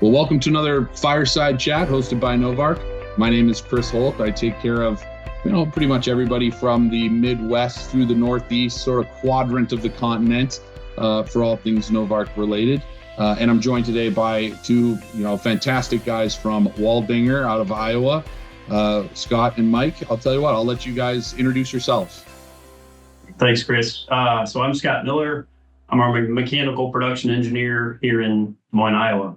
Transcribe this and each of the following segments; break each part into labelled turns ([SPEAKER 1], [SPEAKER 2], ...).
[SPEAKER 1] Well, welcome to another Fireside Chat hosted by Novarc. My name is Chris Holt. I take care of, pretty much everybody from the Midwest through the Northeast, sort of quadrant of the continent, for all things Novarc related. And I'm joined today by two, fantastic guys from Waldinger out of Iowa, Scott and Mike. I'll tell you what, I'll let you guys introduce yourselves.
[SPEAKER 2] Thanks, Chris. So I'm Scott Miller. I'm our mechanical production engineer here in Des Moines, Iowa.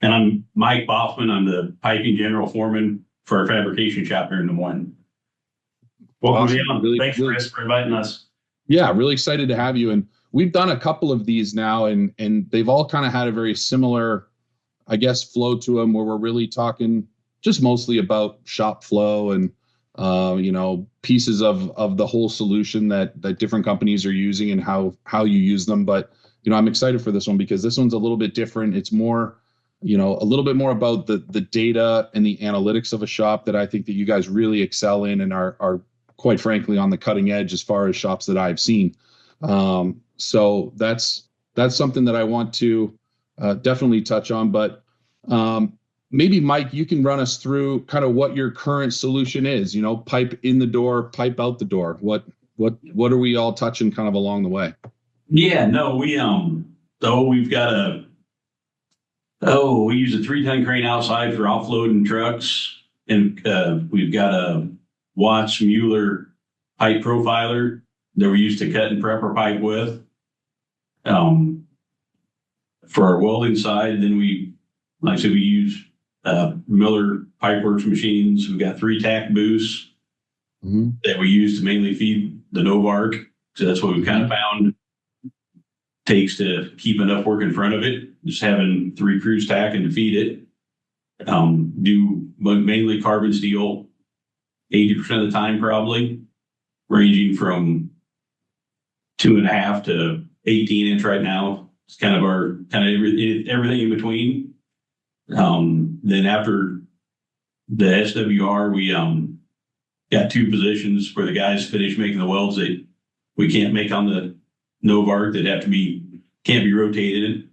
[SPEAKER 3] And I'm Mike Baughman. I'm the piping general foreman for our fabrication shop here in Des Moines.
[SPEAKER 2] Welcome, awesome. Thanks, Chris, for inviting us.
[SPEAKER 1] Yeah, really excited to have you. And we've done a couple of these now, and they've all kind of had a very similar, I guess, flow to them, where we're really talking just mostly about shop flow and pieces of the whole solution that different companies are using and how you use them. But I'm excited for this one because this one's a little bit different. It's more a little bit more about the data and the analytics of a shop that I think that you guys really excel in and are quite frankly on the cutting edge as far as shops that I've seen. So that's something that I want to definitely touch on. But maybe Mike, you can run us through kind of what your current solution is. Pipe in the door, pipe out the door. What are we all touching kind of along the way?
[SPEAKER 3] Yeah, no, we use a 3-ton crane outside for offloading trucks, and we've got a Watts Mueller pipe profiler that we use to cut and prep our pipe with. For our welding side, then we use Miller Pipeworks machines. We've got 3 tack boosts that we use to mainly feed the Novarc. So that's what we've kind of found takes to keep enough work in front of it. Just having 3 crews tacking to feed it. Do mainly carbon steel, 80% of the time probably, ranging from 2.5 to 18-inch right now. It's kind of everything in between. Then after the SWR, we got 2 positions where the guys finish making the welds that we can't make on the Novarc that can't be rotated.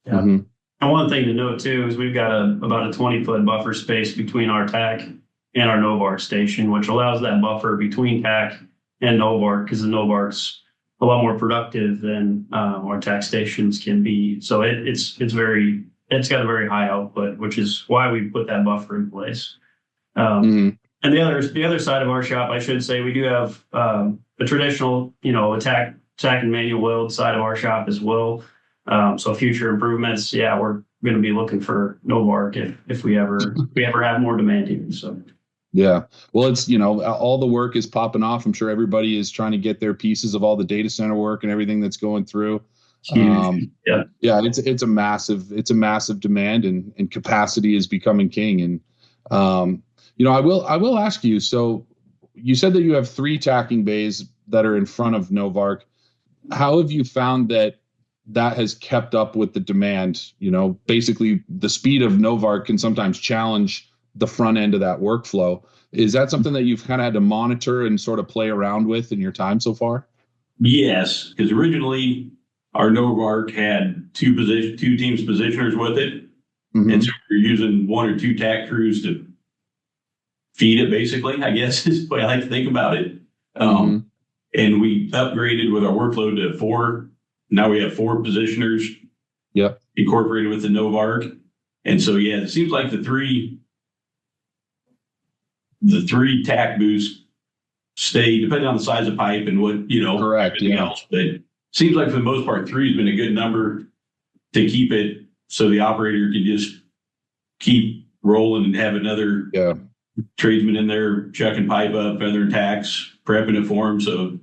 [SPEAKER 2] Yeah. Mm-hmm. And one thing to note too is we've got about a 20-foot buffer space between our tack and our Novarc station, which allows that buffer between tack and Novarc, because the Novarc's a lot more productive than our tack stations can be. So it's got a very high output, which is why we put that buffer in place. And the other side of our shop, I should say, we do have a traditional, tack and manual weld side of our shop as well. So future improvements, we're going to be looking for Novarc if we ever have more demand even. So.
[SPEAKER 1] Yeah. Well, it's, all the work is popping off. I'm sure everybody is trying to get their pieces of all the data center work and everything that's going through. It's a massive demand, and capacity is becoming king. And, I will ask you, so you said that you have 3 tacking bays that are in front of Novarc. How have you found that has kept up with the demand? Basically the speed of Novarc can sometimes challenge the front end of that workflow. Is that something that you've kind of had to monitor and sort of play around with in your time so far?
[SPEAKER 3] Yes, because originally our Novarc had 2 teams positioners with it. Mm-hmm. And so we're using 1 or 2 tack crews to feed it, basically, I guess is the way I like to think about it. And we upgraded with our workload to 4. Now we have 4 positioners incorporated with the Novarc. And so, it seems like the 3 tack boosts stay, depending on the size of pipe and what,
[SPEAKER 1] correct,
[SPEAKER 3] else. But it seems like for the most part, 3 has been a good number to keep it so the operator can just keep rolling and have another tradesman in there chucking pipe up, feathering tacks, prepping it for him, so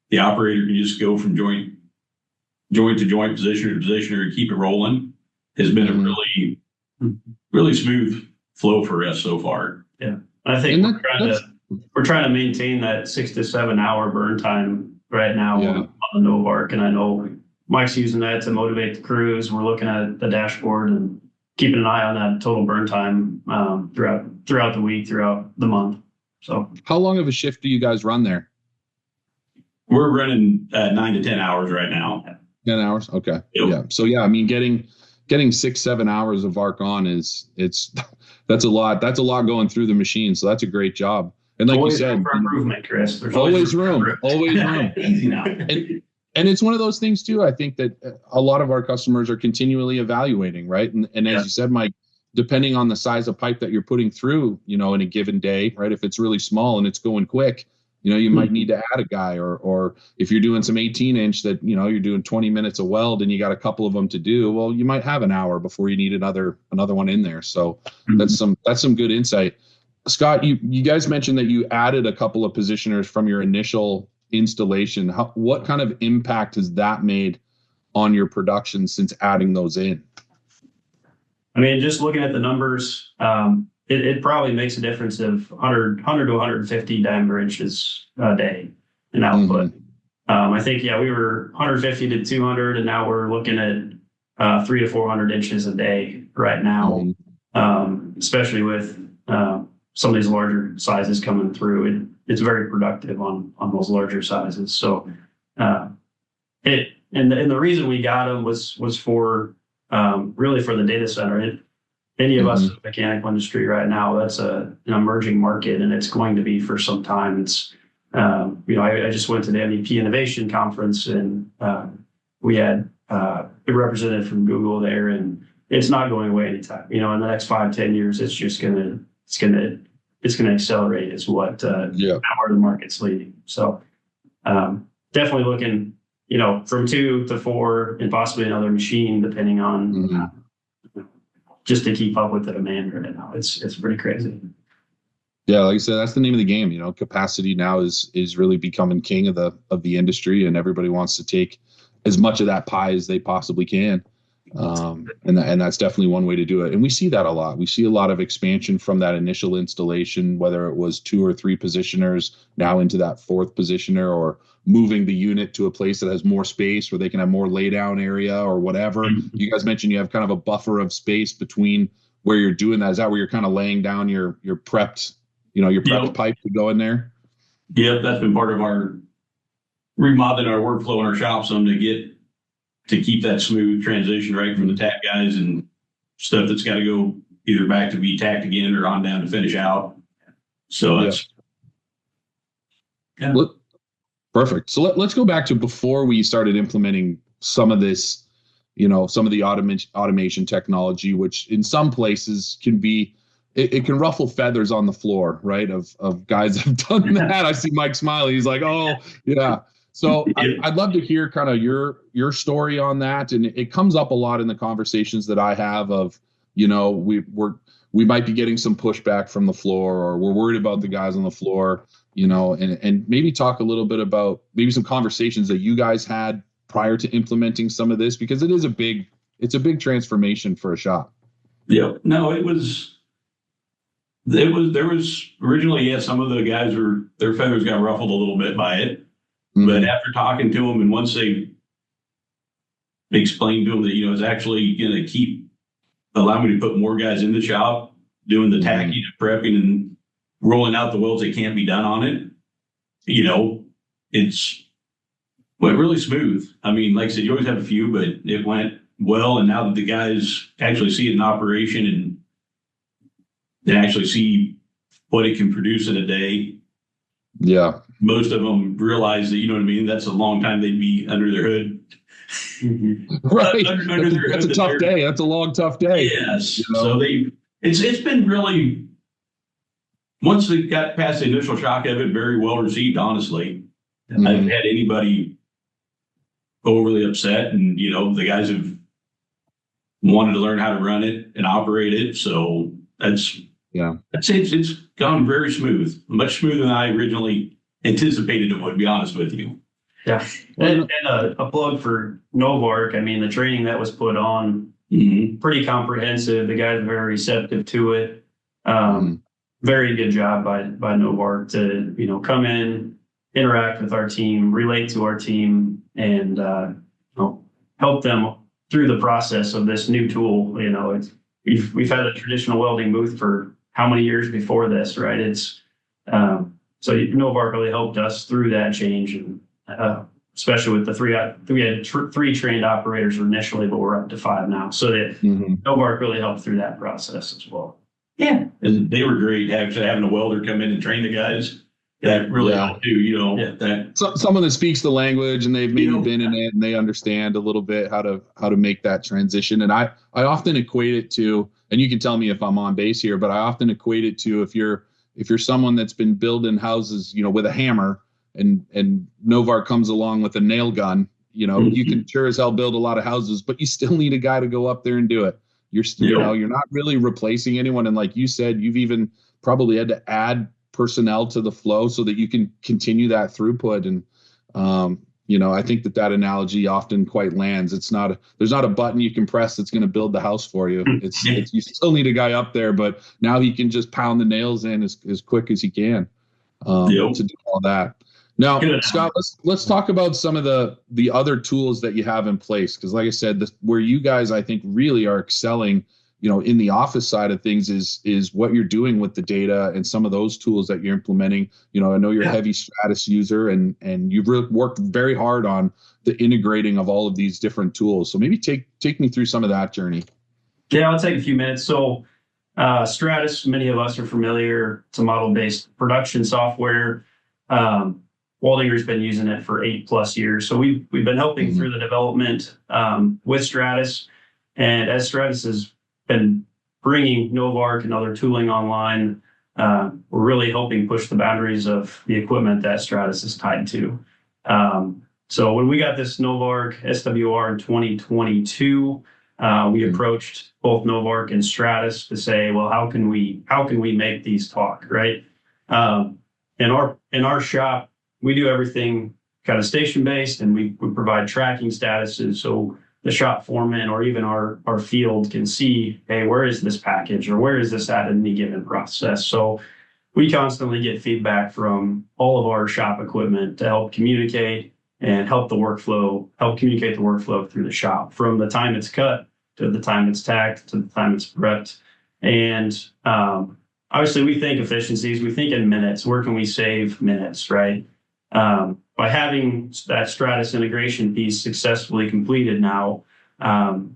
[SPEAKER 3] the operator can just go from joint to joint, positioner to positioner, and keep it rolling. Has been a really, really smooth flow for us so far.
[SPEAKER 2] Yeah, I think we're trying to maintain that 6 to 7 hour burn time right now on the Novarc, and I know Mike's using that to motivate the crews. We're looking at the dashboard and keeping an eye on that total burn time throughout the week, throughout the month. So,
[SPEAKER 1] how long of a shift do you guys run there?
[SPEAKER 3] We're running 9 to 10 hours right now.
[SPEAKER 1] 10 hours. Okay. Yep. Yeah. So I mean, getting getting 6-7 hours of arc on that's a lot going through the machine. So that's a great job. And like
[SPEAKER 2] always
[SPEAKER 1] you said,
[SPEAKER 2] room for improvement, Chris. There's
[SPEAKER 1] always room.
[SPEAKER 3] Easy now.
[SPEAKER 1] And it's one of those things too. I think that a lot of our customers are continually evaluating, right? And as you said, Mike, depending on the size of pipe that you're putting through, in a given day, right? If it's really small and it's going quick, you might need to add a guy, or if you're doing some 18-inch that, you're doing 20 minutes of weld and you got a couple of them to do, well, you might have an hour before you need another one in there. So that's some good insight. Scott, you guys mentioned that you added a couple of positioners from your initial installation. What kind of impact has that made on your production since adding those in?
[SPEAKER 2] I mean, just looking at the numbers, it probably makes a difference of 100 to 150 diameter inches a day in output. I think, we were 150 to 200, and now we're looking at 300 to 400 inches a day right now, especially with some of these larger sizes coming through. It's very productive on those larger sizes. So and the reason we got them was for really for the data center. Any of us in the mechanical industry right now, that's an emerging market, and it's going to be for some time. It's I just went to the MEP Innovation Conference, and we had a representative from Google there, and it's not going away anytime. In the next 5-10 years, it's just gonna accelerate is what where the market's leading. So definitely looking, from 2 to 4 and possibly another machine, depending on just to keep up with the demand right now. It's pretty crazy.
[SPEAKER 1] Yeah, like I said, that's the name of the game. Capacity now is really becoming king of the industry, and everybody wants to take as much of that pie as they possibly can. And that's definitely one way to do it. And we see that a lot. We see a lot of expansion from that initial installation, whether it was 2 or 3 positioners now into that 4th positioner, or moving the unit to a place that has more space where they can have more laydown area or whatever. You guys mentioned you have kind of a buffer of space between where you're doing that. Is that where you're kind of laying down your prepped, your prepped pipe to go in there?
[SPEAKER 3] Yep, that's been part of our remodeling our workflow in our shop some to keep that smooth transition right from the tack guys and stuff that's got to go either back to be tacked again or on down to finish out. So that's
[SPEAKER 1] perfect. So let's go back to before we started implementing some of this, some of the automation technology, which in some places can be, it can ruffle feathers on the floor, right? Of guys that have done that. I see Mike smiling. He's like, oh yeah. So I'd love to hear kind of your story on that. And it comes up a lot in the conversations that I have of, we might be getting some pushback from the floor, or we're worried about the guys on the floor, and maybe talk a little bit about maybe some conversations that you guys had prior to implementing some of this, because it's a big transformation for a shop.
[SPEAKER 3] Yeah, no, there was originally, some of the guys their feathers got ruffled a little bit by it. But after talking to them, and once they explained to them that, it's actually going to allow me to put more guys in the shop doing the tacking and prepping and rolling out the welds that can't be done on it, it's went really smooth. I mean, like I said, you always have a few, but it went well. And now that the guys actually see it in operation and they actually see what it can produce in a day, most of them realize that, that's a long time they'd be under their hood.
[SPEAKER 1] Right. That's a tough day. That's a long, tough day.
[SPEAKER 3] Yes. So it's been really, once they got past the initial shock of it, very well received, honestly. I haven't had anybody overly upset, and, the guys have wanted to learn how to run it and operate it. So I'd say it's gone very smooth, much smoother than I originally anticipated it would, be honest with you.
[SPEAKER 2] Yeah. And a plug for Novarc. I mean, the training that was put on, pretty comprehensive. The guys are very receptive to it. Very good job by Novarc to, come in, interact with our team, relate to our team, and, help them through the process of this new tool. We've had a traditional welding booth for how many years before this, right? So Novarc really helped us through that change, and especially with we had three trained operators initially, but we're up to 5 now. So that Novarc really helped through that process as well.
[SPEAKER 3] Yeah, and they were great. Actually, having a welder come in and train the guys, that really helped too.
[SPEAKER 1] Someone that speaks the language and they've maybe been in it and they understand a little bit how to make that transition. And I often equate it to, and you can tell me if I'm on base here, but I often equate it to if you're someone that's been building houses, with a hammer, and Novarc comes along with a nail gun, you can sure as hell build a lot of houses, but you still need a guy to go up there and do it. You're not really replacing anyone. And like you said, you've even probably had to add personnel to the flow so that you can continue that throughput. And, I think that analogy often quite lands. There's not a button you can press that's going to build the house for you. It's you still need a guy up there, but now he can just pound the nails in as quick as he can to do all that. Now, Scott, let's talk about some of the other tools that you have in place. Because like I said, where you guys, I think, really are excelling, in the office side of things is what you're doing with the data and some of those tools that you're implementing. I know you're a heavy Stratus user and you've really worked very hard on the integrating of all of these different tools. So maybe take me through some of that journey.
[SPEAKER 2] Yeah, I'll take a few minutes. So Stratus, many of us are familiar. It's a model-based production software. Waldinger's been using it for 8+ years. So we've been helping through the development with Stratus. And as Stratus has been bringing Novarc and other tooling online, we're really helping push the boundaries of the equipment that Stratus is tied to. So when we got this Novarc SWR in 2022, we approached both Novarc and Stratus to say, well, how can we make these talk, right? In our shop, we do everything kind of station-based, and we provide tracking statuses. So the shop foreman or even our field can see, hey, where is this package or where is this at in any given process? So we constantly get feedback from all of our shop equipment to help communicate and help communicate the workflow through the shop, from the time it's cut to the time it's tacked to the time it's prepped. And obviously, we think efficiencies. We think in minutes. Where can we save minutes, right? By having that Stratus integration piece successfully completed now,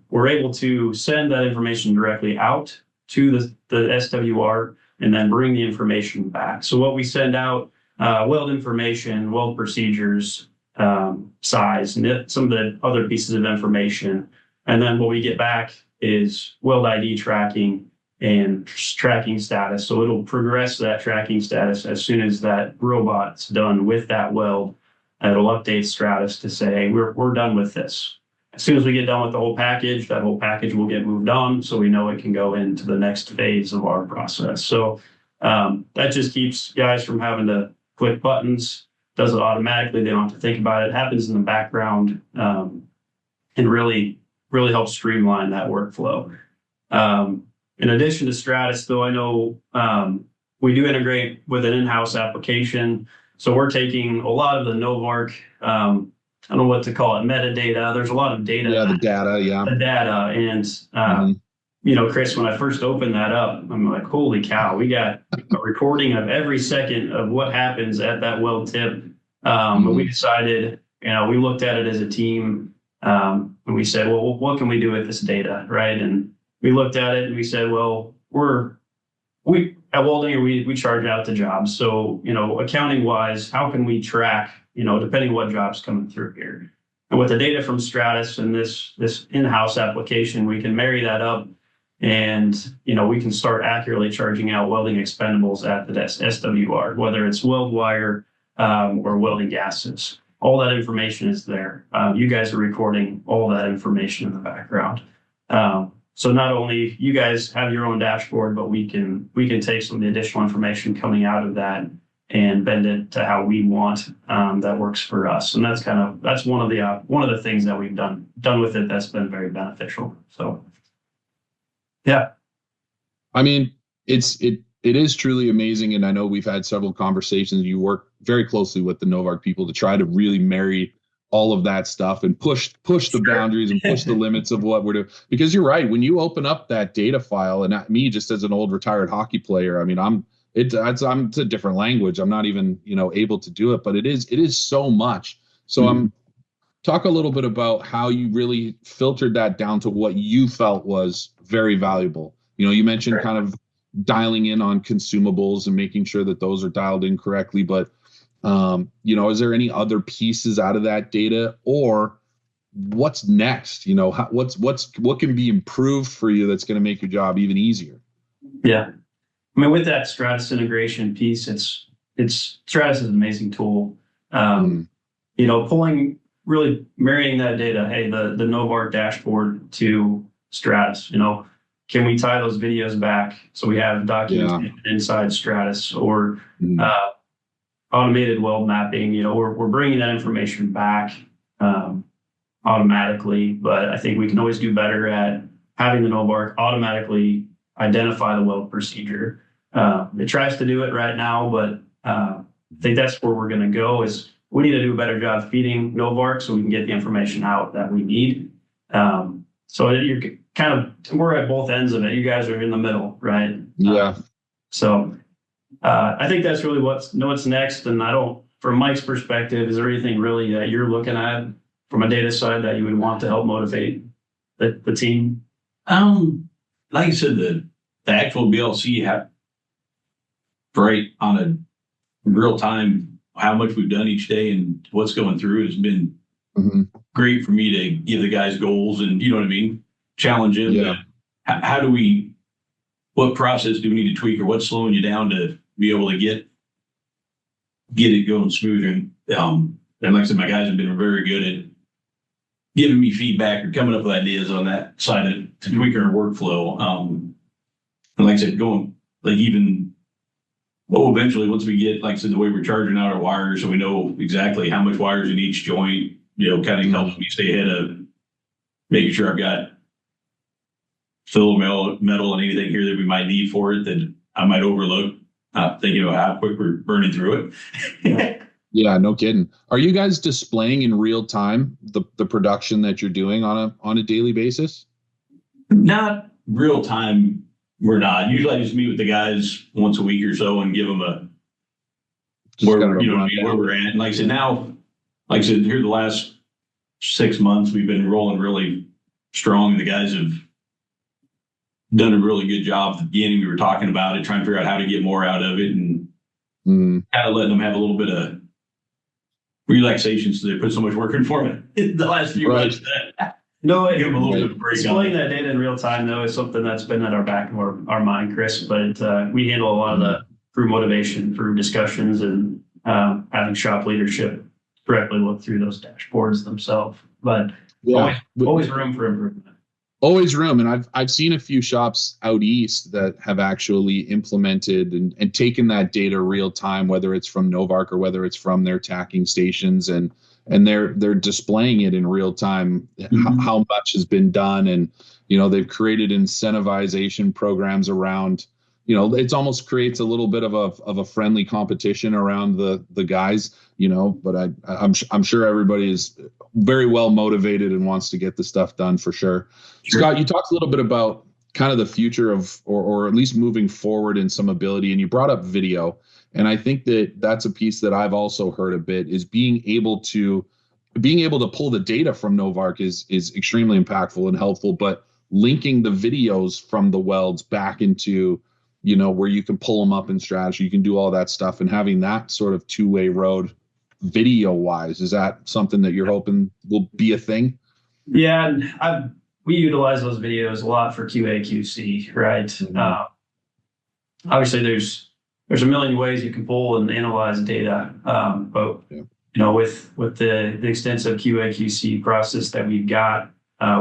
[SPEAKER 2] we're able to send that information directly out to the SWR and then bring the information back. So what we send out, weld information, weld procedures, size, and some of the other pieces of information. And then what we get back is weld ID tracking and tracking status. So it'll progress that tracking status as soon as that robot's done with that weld. It'll update Stratus to say, we're done with this. As soon as we get done with the whole package, that whole package will get moved on, so we know it can go into the next phase of our process. So that just keeps guys from having to click buttons, does it automatically. They don't have to think about it. It happens in the background, and really helps streamline that workflow. In addition to Stratus, though, I know we do integrate with an in-house application. So we're taking a lot of the Novarc, I don't know what to call it, metadata. There's a lot of data.
[SPEAKER 1] Yeah, the data, yeah.
[SPEAKER 2] The data. And, Chris, when I first opened that up, I'm like, holy cow, we got a recording of every second of what happens at that weld tip. And we decided, we looked at it as a team, and we said, well, what can we do with this data, right? And we looked at it and we said, well, at Waldinger, we charge out the jobs. So, accounting wise, how can we track, depending what job's coming through here? And with the data from Stratus and this in-house application, we can marry that up and, we can start accurately charging out welding expendables at the SWR, whether it's weld wire or welding gases. All that information is there. You guys are recording all that information in the background. So not only you guys have your own dashboard, but we can take some of the additional information coming out of that and bend it to how we want that works for us. And that's one of the things that we've done with it that's been very beneficial. So yeah.
[SPEAKER 1] I mean, it is truly amazing. And I know we've had several conversations. You work very closely with the Novarc people to try to really marry all of that stuff and push the boundaries and push the limits of what we're doing. Because you're right, when you open up that data file, and me just as an old retired hockey player, I mean, it's a different language. I'm not even able to do it, but it is so much. So talk a little bit about how you really filtered that down to what you felt was very valuable. You mentioned kind of dialing in on consumables and making sure that those are dialed in correctly, but is there any other pieces out of that data, or what's next? What can be improved for you that's going to make your job even easier?
[SPEAKER 2] Yeah. I mean, with that Stratus integration piece, Stratus is an amazing tool. Really marrying that data. Hey, the Novarc dashboard to Stratus, can we tie those videos back so we have documentation inside Stratus, or automated weld mapping? We're bringing that information back automatically, but I think we can always do better at having the Novarc automatically identify the weld procedure. It tries to do it right now, but I think that's where we're going to go. Is we need to do a better job feeding Novarc so we can get the information out that we need. So you're we're at both ends of it. You guys are in the middle, right?
[SPEAKER 1] Yeah.
[SPEAKER 2] So I think that's really what's next. And from Mike's perspective, is there anything really that you're looking at from a data side that you would want to help motivate the team?
[SPEAKER 3] Like I said, the actual BLC right on a real time, how much we've done each day and what's going through has been great for me to give the guys goals and, challenge them.
[SPEAKER 1] Yeah.
[SPEAKER 3] What process do we need to tweak, or what's slowing you down to be able to get it going smoother? And like I said, my guys have been very good at giving me feedback or coming up with ideas on that side to tweak our workflow. And like I said, eventually, once we get, like I said, the way we're charging out our wires, so we know exactly how much wires in each joint, kind of helps me stay ahead of making sure I've got fill metal and anything here that we might need for it that I might overlook, not thinking about how quick we're burning through it.
[SPEAKER 1] Yeah, no kidding. Are you guys displaying in real time the production that you're doing on a daily basis?
[SPEAKER 3] Not real time. We're not. Usually I just meet with the guys once a week or so and give them where we're at. And like I said, here the last 6 months, we've been rolling really strong. The guys have done a really good job at the beginning. We were talking about it, trying to figure out how to get more out of it, and kind of letting them have a little bit of relaxation so they put so much work in for me in the last few months.
[SPEAKER 2] No,
[SPEAKER 3] give them a little bit of break.
[SPEAKER 2] Displaying that data in real time, though, is something that's been at our back of our mind, Chris. But we handle a lot of that through motivation, through discussions, and having shop leadership directly look through those dashboards themselves. But always room for improvement.
[SPEAKER 1] Always room. And I've seen a few shops out east that have actually implemented and taken that data real time, whether it's from Novarc or whether it's from their tacking stations, and they're displaying it in real time, how much has been done. And, they've created incentivization programs around, it's almost creates a little bit of a friendly competition around the guys, but I'm sure everybody is very well motivated and wants to get the stuff done for sure. Scott, you talked a little bit about kind of the future of, or at least moving forward in some ability, and you brought up video. And I think that's a piece that I've also heard a bit, is being able to pull the data from Novarc is extremely impactful and helpful, but linking the videos from the welds back into, where you can pull them up in Strategy, you can do all that stuff, and having that sort of two-way road video wise, is that something that you're hoping will be a thing?
[SPEAKER 2] Yeah, we utilize those videos a lot for QA QC, right? Obviously there's a million ways you can pull and analyze data, but with the extensive QA QC process that we've got,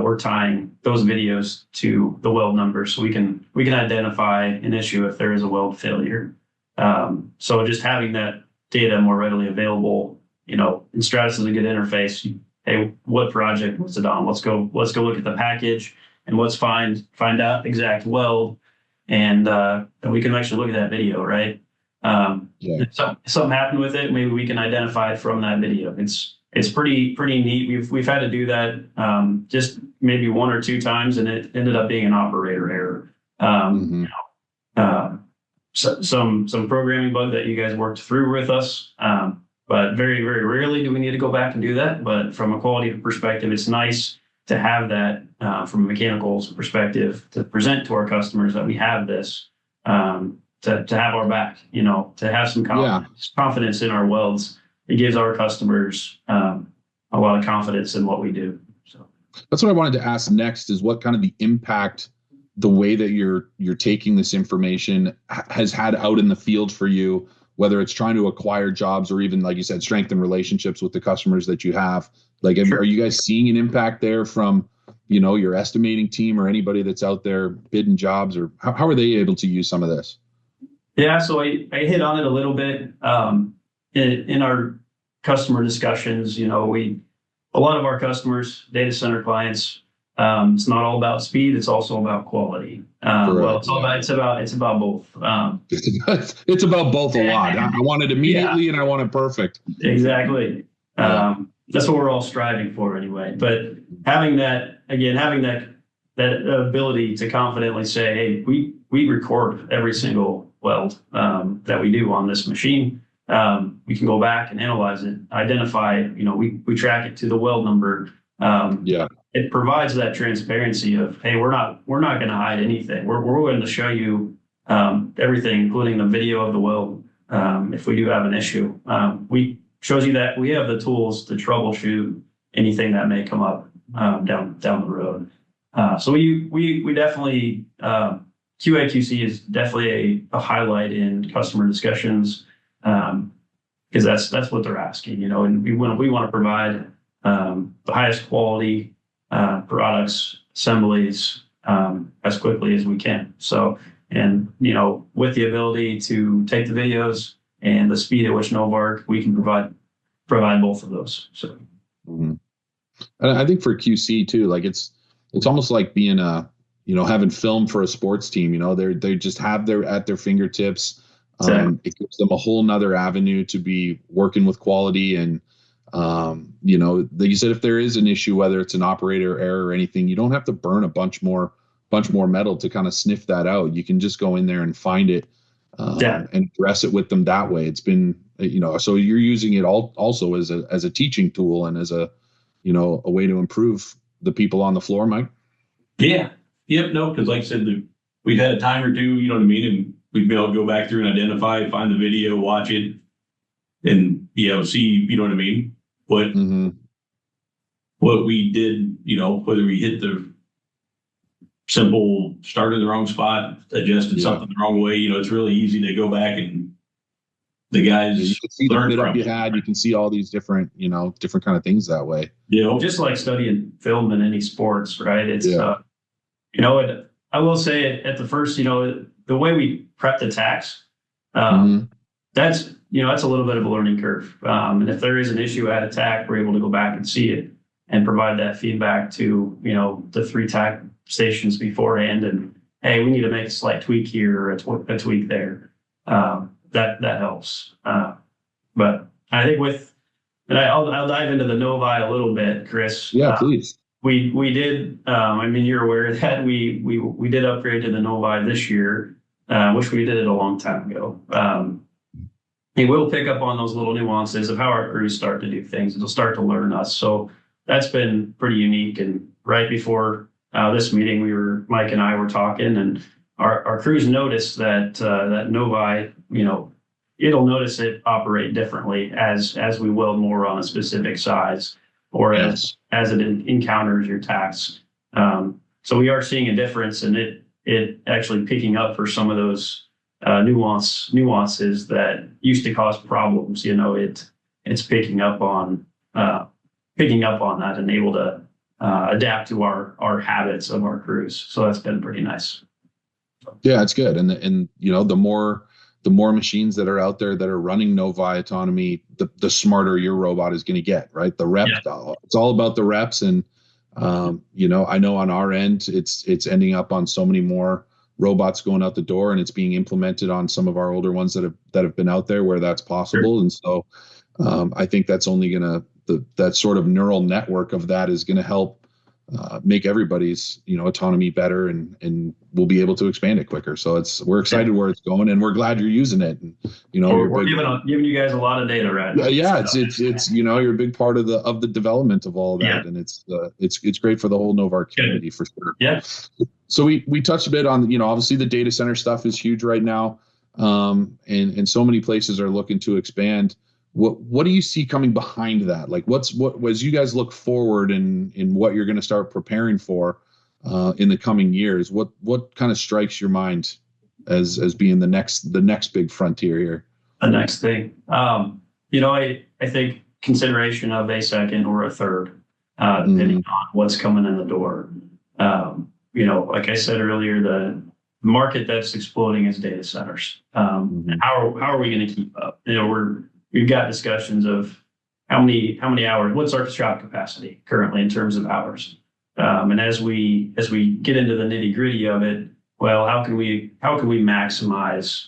[SPEAKER 2] we're tying those videos to the weld numbers, so we can identify an issue if there is a weld failure. So just having that data more readily available, and Stratus is a good interface. Hey, what project was it on? Let's go look at the package and let's find out exact weld, and we can actually look at that video, right? If something happened with it, maybe we can identify it from that video. It's pretty neat. We've had to do that just maybe one or two times, and it ended up being an operator error. Some programming bug that you guys worked through with us. but very, very rarely do we need to go back and do that. But from a quality perspective, it's nice to have that from a mechanical perspective to present to our customers that we have this, to have our back, to have some confidence in our welds. It gives our customers a lot of confidence in what we do. So
[SPEAKER 1] that's what I wanted to ask next, is what kind of the impact the way that you're taking this information has had out in the field for you, whether it's trying to acquire jobs or even, like you said, strengthen relationships with the customers that you have. Like, are you guys seeing an impact there from, your estimating team or anybody that's out there bidding jobs, or how are they able to use some of this?
[SPEAKER 2] Yeah, so I hit on it a little bit in our customer discussions. A lot of our customers, data center clients, it's not all about speed; it's also about quality. Well, it's about both.
[SPEAKER 1] It's about both a lot. I want it immediately, and I want it perfect.
[SPEAKER 2] Exactly. That's what we're all striving for, anyway. But having that ability to confidently say, "Hey, we record every single weld that we do on this machine. We can go back and analyze it, identify. We track it to the weld number." It provides that transparency of, hey, we're not going to hide anything. We're going to show you everything, including the video of the weld if we do have an issue. We shows you that we have the tools to troubleshoot anything that may come up down the road. So we definitely QA/QC is definitely a highlight in customer discussions because that's what they're asking, and we want to provide the highest quality products, assemblies as quickly as we can. So, and with the ability to take the videos and the speed at which Novarc, we can provide both of those. So,
[SPEAKER 1] and I think for QC too, like it's almost like being having film for a sports team. They just have at their fingertips. Exactly. It gives them a whole nother avenue to be working with quality. And like you said, if there is an issue, whether it's an operator error or anything, you don't have to burn a bunch more metal to kind of sniff that out. You can just go in there and find it and address it with them that way. It's been, so you're using it also as a teaching tool and as a way to improve the people on the floor, Mike.
[SPEAKER 3] Yeah. Yep. No, because like I said, we've had a time or two, and we'd be able to go back through and identify, find the video, watch it, and see, what we did, whether we hit the simple start in the wrong spot, adjusted something the wrong way, it's really easy to go back and the guys
[SPEAKER 1] you can see the setup you had. You can see all these different kind of things that way.
[SPEAKER 2] Just like studying film in any sports, right? It's I will say at the first, the way we prep the tacks, that's a little bit of a learning curve. And if there is an issue at a tack, we're able to go back and see it and provide that feedback to the 3 tack stations beforehand. And hey, we need to make a slight tweak here or a tweak there. That helps. But I think I'll dive into the Novi a little bit, Chris.
[SPEAKER 1] Yeah, please.
[SPEAKER 2] We did. You're aware that we did upgrade to the Novi this year. Wish we did it a long time ago. It will pick up on those little nuances of how our crews start to do things. It'll start to learn us. So that's been pretty unique. And right before this meeting, Mike and I were talking, and our crews noticed that Novi, it'll notice it operate differently as we weld more on a specific size, or as it encounters your tacks. So we are seeing a difference in it actually picking up for some of those nuances that used to cause problems. It's picking up on that and able to adapt to our habits of our crews. So that's been pretty nice.
[SPEAKER 1] Yeah, it's good. And the more machines that are out there that are running Novi autonomy, the smarter your robot is going to get, right? The rep, it's all about the reps. And, I know on our end, it's ending up on so many more robots going out the door, and it's being implemented on some of our older ones that have been out there where that's possible. Sure. And so I think that's only going to, that sort of neural network of that is going to help make everybody's, autonomy better, and we'll be able to expand it quicker. So we're excited where it's going, and we're glad you're using it. And,
[SPEAKER 2] we're giving you guys a lot of data, right?
[SPEAKER 1] Yeah. It's, you're a big part of the development of all of that. And it's great for the whole Novarc community for sure.
[SPEAKER 2] Yeah.
[SPEAKER 1] So we touched a bit on, obviously the data center stuff is huge right now. And so many places are looking to expand. What do you see coming behind that? Like what as you guys look forward in what you're going to start preparing for in the coming years, what kind of strikes your mind as being the next big frontier here?
[SPEAKER 2] The next thing, I think consideration of a second or a third, depending on what's coming in the door. Like I said earlier, the market that's exploding is data centers. And how are we going to keep up? We've got discussions of how many hours, what's our shop capacity currently in terms of hours? And as we get into the nitty gritty of it, well, how can we maximize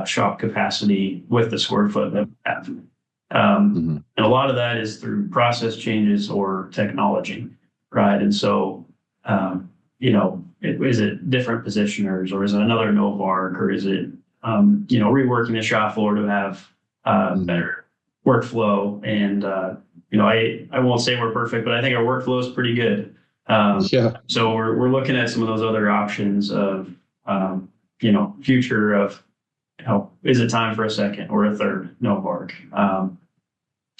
[SPEAKER 2] shop capacity with the square foot that we have? And a lot of that is through process changes or technology, right? And so, is it different positioners, or is it another Novarc, or is it, reworking the shop floor to have better workflow? And, I won't say we're perfect, but I think our workflow is pretty good. So we're looking at some of those other options of, future of, is it time for a second or a third Novarc?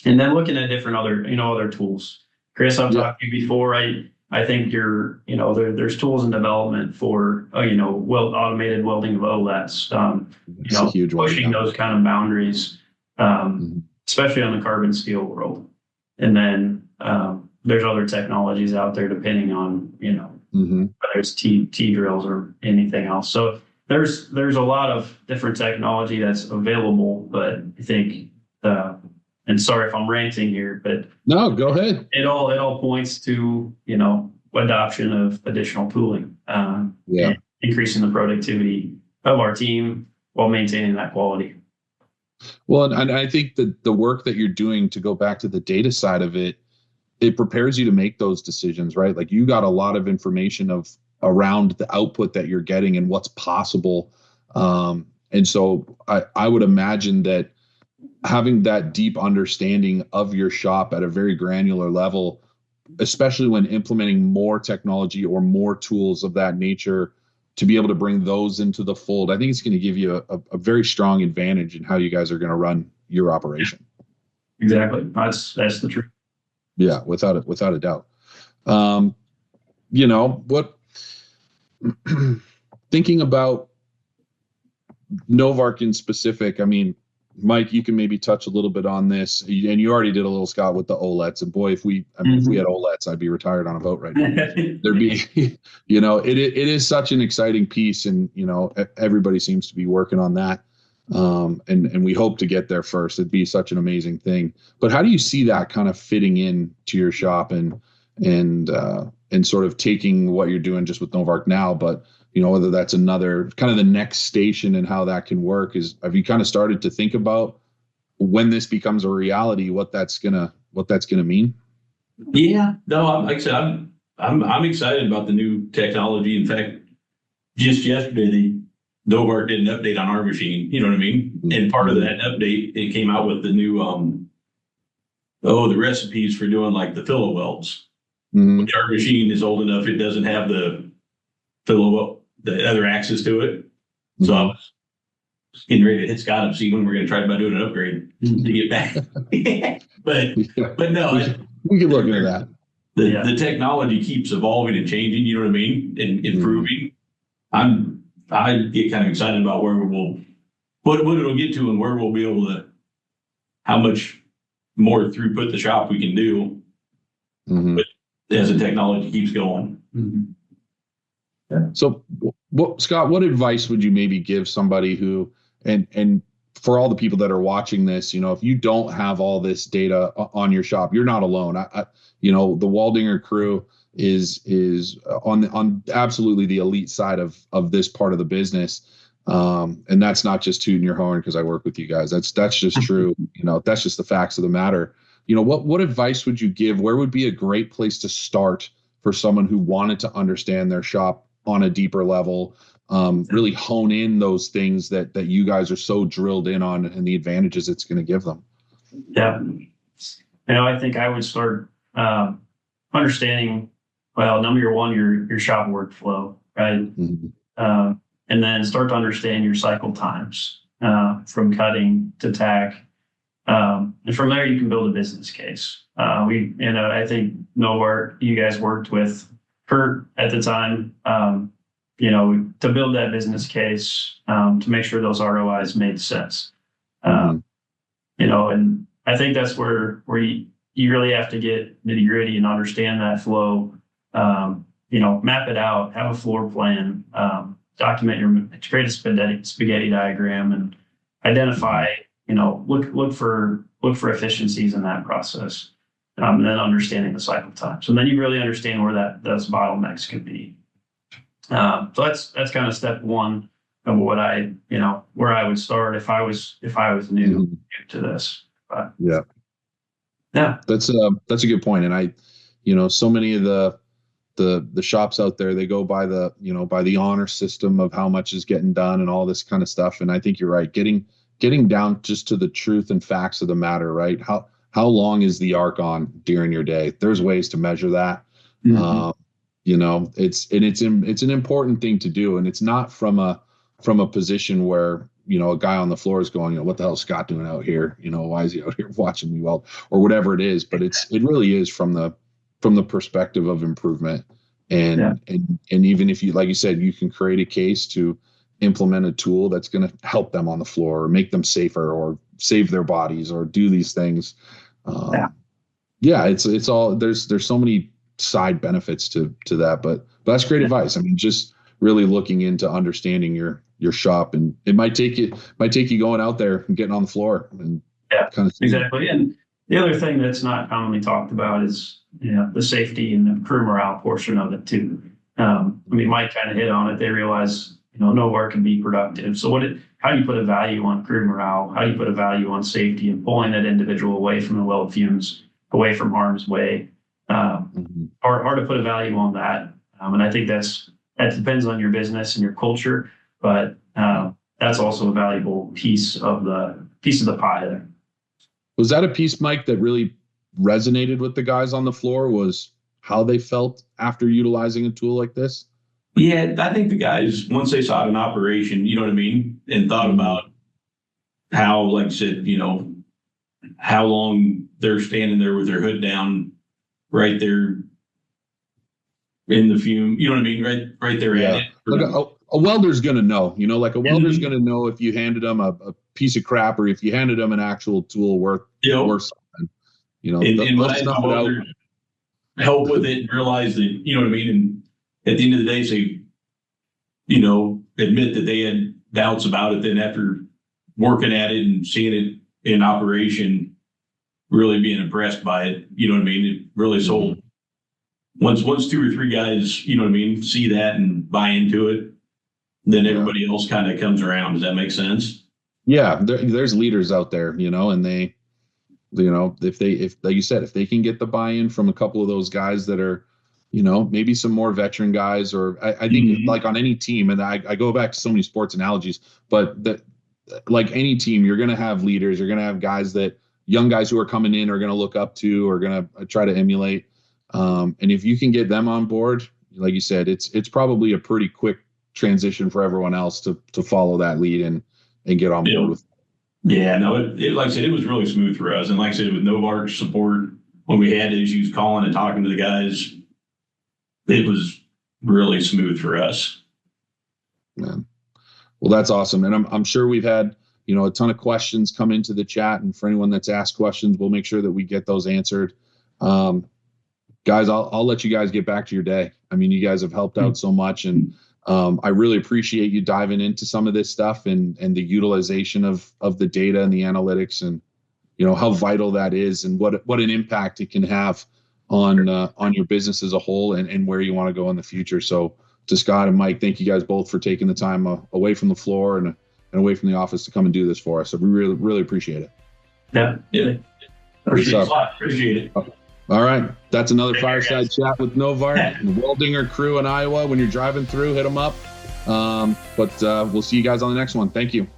[SPEAKER 2] And then looking at different other tools. Chris, I've talked to you before. I think there's tools in development for, automated welding of OLEDs,
[SPEAKER 1] a huge
[SPEAKER 2] pushing those kind of boundaries, especially on the carbon steel world. And then there's other technologies out there depending on, whether it's T drills or anything else. So there's a lot of different technology that's available, but I think, and sorry if I'm ranting here, but
[SPEAKER 1] no, go ahead.
[SPEAKER 2] It all points to, adoption of additional tooling, and increasing the productivity of our team while maintaining that quality.
[SPEAKER 1] Well, and I think that the work that you're doing, to go back to the data side of it, it prepares you to make those decisions, right? Like you got a lot of information around the output that you're getting and what's possible. And so I would imagine that having that deep understanding of your shop at a very granular level, especially when implementing more technology or more tools of that nature, to be able to bring those into the fold, I think it's going to give you a very strong advantage in how you guys are going to run your operation.
[SPEAKER 2] Exactly. That's the truth.
[SPEAKER 1] Yeah, without a doubt. Thinking about Novarc in specific, I mean, Mike, you can maybe touch a little bit on this, and you already did a little, Scott, with the OLEDs. And boy, if we had OLEDs, I'd be retired on a boat right now. There'd be, it is such an exciting piece, and everybody seems to be working on that. And we hope to get there first. It'd be such an amazing thing. But how do you see that kind of fitting in to your shop and sort of taking what you're doing just with Novarc now, but whether that's another kind of the next station and how that can work? Have you kind of started to think about when this becomes a reality, what that's gonna mean?
[SPEAKER 3] Yeah, no, like I said, I'm excited about the new technology. In fact, just yesterday, Novarc did an update on our machine. You know what I mean? And part of that update, it came out with the new the recipes for doing like the filler welds. Which our machine is old enough; it doesn't have the other axis to it. So I was getting ready to hit Scott and see when we're going to try about doing an upgrade to get back. but no,
[SPEAKER 1] we can look into that.
[SPEAKER 3] The technology keeps evolving and changing. You know what I mean? And improving. I get kind of excited about what it'll get to, and where we'll be able to, how much more throughput the shop we can do. But as the technology keeps going.
[SPEAKER 1] Yeah. So, Scott, what advice would you maybe give somebody who, and for all the people that are watching this, if you don't have all this data on your shop, you're not alone. The Waldinger crew is on absolutely the elite side of this part of the business. And that's not just tooting your horn because I work with you guys. That's just true. That's just the facts of the matter. What advice would you give? Where would be a great place to start for someone who wanted to understand their shop on a deeper level, really hone in those things that you guys are so drilled in on and the advantages it's going to give them.
[SPEAKER 2] Yeah. I think I would start understanding, well, number one, your shop workflow, right?
[SPEAKER 1] Mm-hmm.
[SPEAKER 2] And then start to understand your cycle times from cutting to tack. And from there, you can build a business case. I think Novarc, you guys worked with Kurt at the time, to build that business case, to make sure those ROIs made sense.
[SPEAKER 1] Mm-hmm.
[SPEAKER 2] And I think that's where you really have to get nitty gritty and understand that flow, map it out, have a floor plan, create a spaghetti diagram and identify, look for efficiencies in that process. And then understanding the cycle time. So then you really understand where those bottlenecks could be. So that's kind of step one of what where I would start if I was new to this. But,
[SPEAKER 1] yeah, that's a good point. And so many of the shops out there, they go by the honor system of how much is getting done and all this kind of stuff. And I think you're right. Getting down just to the truth and facts of the matter, right? How long is the arc on during your day? There's ways to measure that. Mm-hmm. It's an important thing to do, and it's not from a position where a guy on the floor is going, what the hell is Scott doing out here? Why is he out here watching me weld or whatever it is? But it really is from the perspective of improvement, and even if you, like you said, you can create a case to implement a tool that's going to help them on the floor or make them safer or save their bodies or do these things. It's all, there's so many side benefits to that, but that's great advice. I mean, just really looking into understanding your shop, and it might take you going out there and getting on the floor and kind of
[SPEAKER 2] exactly. And the other thing that's not commonly talked about is the safety and the crew morale portion of it too. Mike kind of hit on it. They realize Novarc can be productive. So how do you put a value on crew morale? How do you put a value on safety and pulling that individual away from the weld fumes, away from harm's way? Hard to put a value on that. And I think that depends on your business and your culture, but that's also a valuable piece of the pie there.
[SPEAKER 1] Was that a piece, Mike, that really resonated with the guys on the floor? Was how they felt after utilizing a tool like this?
[SPEAKER 3] Yeah, I think the guys, once they saw it in operation, you know what I mean, and thought about how, like I said, how long they're standing there with their hood down right there in the fume, you know what I mean, right there at it.
[SPEAKER 1] Like a welder's going to know, welder's going to know if you handed them a piece of crap or if you handed them an actual tool worth something.
[SPEAKER 3] And when I had a welder help with it and realize that, you know what I mean, and at the end of the day, say, admit that they had doubts about it. Then after working at it and seeing it in operation, really being impressed by it, you know what I mean? It really sold. Once 2 or 3 guys, you know what I mean, see that and buy into it, then everybody else kind of comes around. Does that make sense? Yeah,
[SPEAKER 1] there's leaders out there, and they, if like you said, if they can get the buy-in from a couple of those guys that are, maybe some more veteran guys, or I think like on any team, and I go back to so many sports analogies, but that like any team, you're going to have leaders, you're going to have guys that young guys who are coming in are going to look up to, or going to try to emulate. And if you can get them on board, like you said, it's probably a pretty quick transition for everyone else to follow that lead and get on board with.
[SPEAKER 3] Yeah, no, it like I said, it was really smooth for us. And like I said, with Novarc's support, when we had issues calling and talking to the guys, it was really smooth for us.
[SPEAKER 1] Man. Well, that's awesome. And I'm sure we've had, a ton of questions come into the chat, and for anyone that's asked questions, we'll make sure that we get those answered. Guys, I'll let you guys get back to your day. I mean, you guys have helped out so much, and I really appreciate you diving into some of this stuff and the utilization of the data and the analytics, and how vital that is, and what an impact it can have on your business as a whole, and where you want to go in the future. So to Scott and Mike, thank you guys both for taking the time away from the floor and away from the office to come and do this for us. So we really, really appreciate it.
[SPEAKER 2] Yeah.
[SPEAKER 3] Appreciate it.
[SPEAKER 1] All right. That's another
[SPEAKER 2] Take care,
[SPEAKER 1] Fireside
[SPEAKER 2] guys.
[SPEAKER 1] Chat with Novarc, the Waldinger crew in Iowa. When you're driving through, hit them up. But we'll see you guys on the next one. Thank you.